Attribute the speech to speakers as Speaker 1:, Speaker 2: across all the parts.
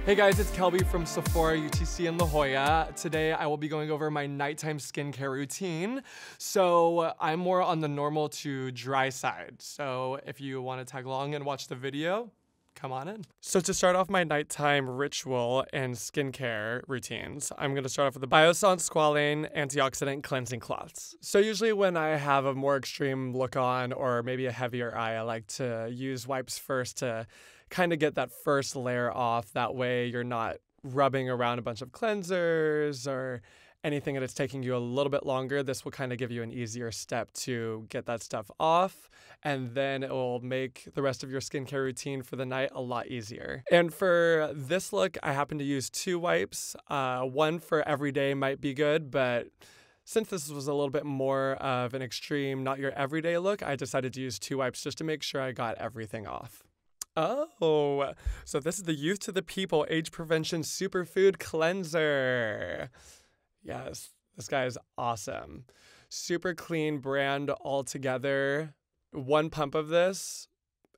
Speaker 1: Hey guys, it's Kelby from Sephora UTC in La Jolla. Today I will be going over my nighttime skincare routine. So I'm more on the normal to dry side. So if you want to tag along and watch the video, come on in. So to start off my nighttime ritual and skincare routines, I'm going to start off with the Biossance Squalane Antioxidant Cleansing Cloths. So usually when I have a more extreme look on or maybe a heavier eye, I like to use wipes first to kind of get that first layer off. That way you're not rubbing around a bunch of cleansers or anything, and it's taking you a little bit longer. This will kind of give you an easier step to get that stuff off, and then it will make the rest of your skincare routine for the night a lot easier. And for this look, I happen to use 2 wipes. One for every day might be good, but since this was a little bit more of an extreme, not your everyday look, I decided to use 2 wipes just to make sure I got everything off. Oh, so this is the Youth to the People Age Prevention Superfood Cleanser. Yes, this guy is awesome. Super clean brand altogether. 1 pump of this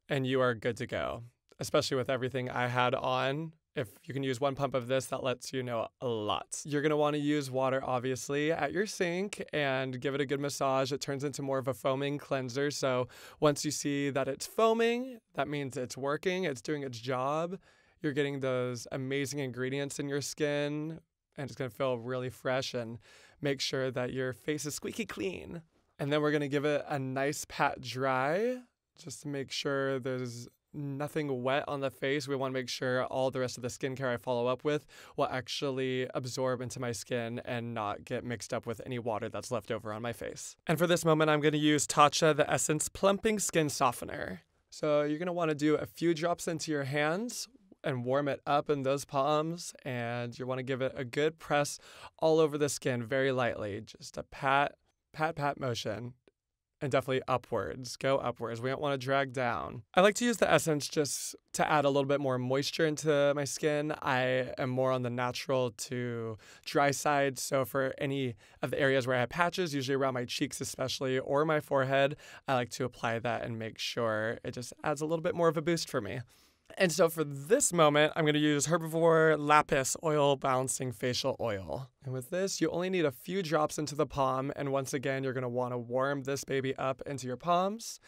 Speaker 1: and you are good to go, especially with everything I had on. If you can use 1 pump of this, that lets you know a lot. You're going to want to use water, obviously, at your sink and give it a good massage. It turns into more of a foaming cleanser. So once you see that it's foaming, that means it's working. It's doing its job. You're getting those amazing ingredients in your skin, and it's going to feel really fresh and make sure that your face is squeaky clean. And then we're going to give it a nice pat dry just to make sure there's nothing wet on the face. We want to make sure all the rest of the skincare I follow up with will actually absorb into my skin and not get mixed up with any water that's left over on my face. And for this moment, I'm going to use Tatcha, the Essence Plumping Skin Softener. So you're going to want to do a few drops into your hands and warm it up in those palms, and you want to give it a good press all over the skin very lightly. Just a pat motion. And definitely upwards. Go upwards. We don't want to drag down. I like to use the Essence just to add a little bit more moisture into my skin. I am more on the natural to dry side. So for any of the areas where I have patches, usually around my cheeks especially, or my forehead, I like to apply that and make sure it just adds a little bit more of a boost for me. And so for this moment, I'm going to use Herbivore LAPIS Oil Balancing Facial Oil. And with this, you only need a few drops into the palm. And once again, you're going to want to warm this baby up into your palms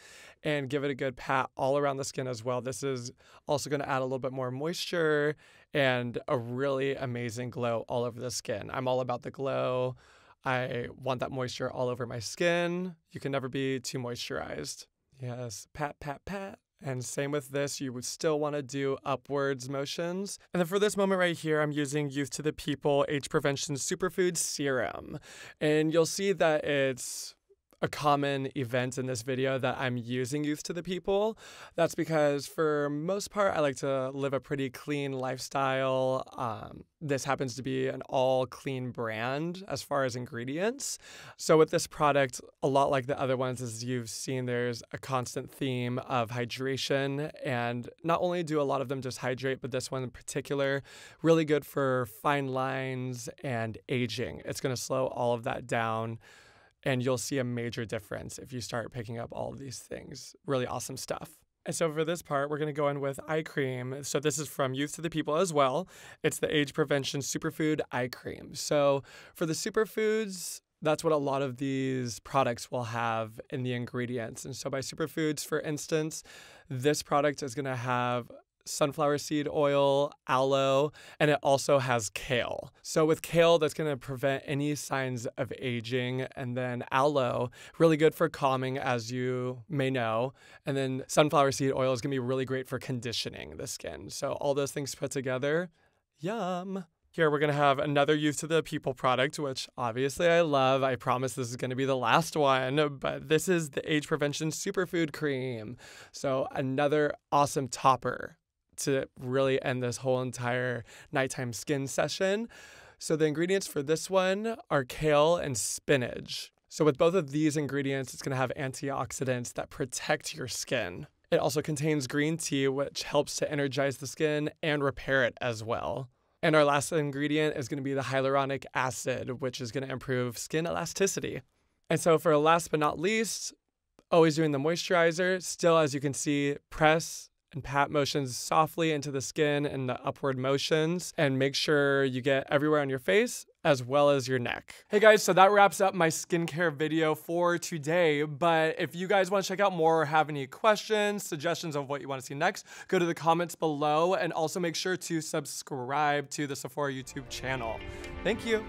Speaker 1: and give it a good pat all around the skin as well. This is also going to add a little bit more moisture and a really amazing glow all over the skin. I'm all about the glow. I want that moisture all over my skin. You can never be too moisturized. Yes, pat, pat, pat. And same with this, you would still want to do upwards motions. And then for this moment right here, I'm using Youth to the People Age Prevention Superfood Serum. And you'll see that it's a common event in this video that I'm using Youth to the People. That's because for most part, I like to live a pretty clean lifestyle. This happens to be an all clean brand as far as ingredients. So with this product, a lot like the other ones, as you've seen, there's a constant theme of hydration. And not only do a lot of them just hydrate, but this one in particular, really good for fine lines and aging. It's going to slow all of that down. And you'll see a major difference if you start picking up all of these things. Really awesome stuff. And so for this part, we're going to go in with eye cream. So this is from Youth to the People as well. It's the Age Prevention Superfood Eye Cream. So for the superfoods, that's what a lot of these products will have in the ingredients. And so by superfoods, for instance, this product is going to have sunflower seed oil, aloe, and it also has kale. So with kale, that's going to prevent any signs of aging. And then aloe, really good for calming, as you may know. And then sunflower seed oil is going to be really great for conditioning the skin. So all those things put together, yum. Here we're going to have another Youth to the People product, which obviously I love. I promise this is going to be the last one, but this is the Age Prevention Superfood Cream. So another awesome topper to really end this whole entire nighttime skin session. So the ingredients for this one are kale and spinach. So with both of these ingredients, it's going to have antioxidants that protect your skin. It also contains green tea, which helps to energize the skin and repair it as well. And our last ingredient is going to be the hyaluronic acid, which is going to improve skin elasticity. And so for last but not least, always doing the moisturizer. Still, as you can see, press and pat motions softly into the skin and the upward motions, and make sure you get everywhere on your face as well as your neck. Hey guys, so that wraps up my skincare video for today, but if you guys want to check out more or have any questions, suggestions of what you want to see next, go to the comments below, and also make sure to subscribe to the Sephora YouTube channel. Thank you.